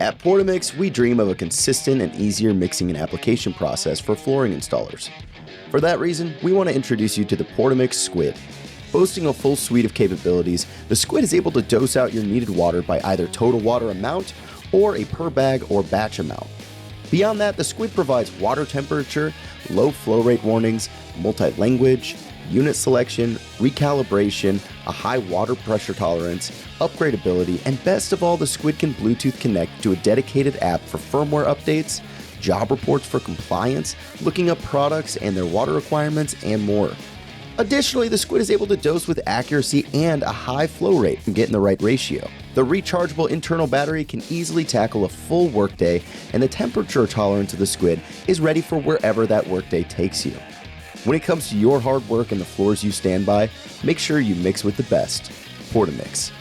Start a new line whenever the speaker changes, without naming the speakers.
At Portamix, we dream of a consistent and easier mixing and application process for flooring installers. For that reason, we want to introduce you to the Portamix Squid. Boasting a full suite of capabilities, the Squid is able to dose out your needed water by either total water amount or a per bag or batch amount. Beyond that, the Squid provides water temperature, low flow rate warnings, multi-language, unit selection, recalibration, a high water pressure tolerance, upgradability, and best of all, the Squid can Bluetooth connect to a dedicated app for firmware updates, job reports for compliance, looking up products and their water requirements, and more. Additionally, the Squid is able to dose with accuracy and a high flow rate and get in the right ratio. The rechargeable internal battery can easily tackle a full workday, and the temperature tolerance of the Squid is ready for wherever that workday takes you. When it comes to your hard work and the floors you stand by, make sure you mix with the best. Portamix.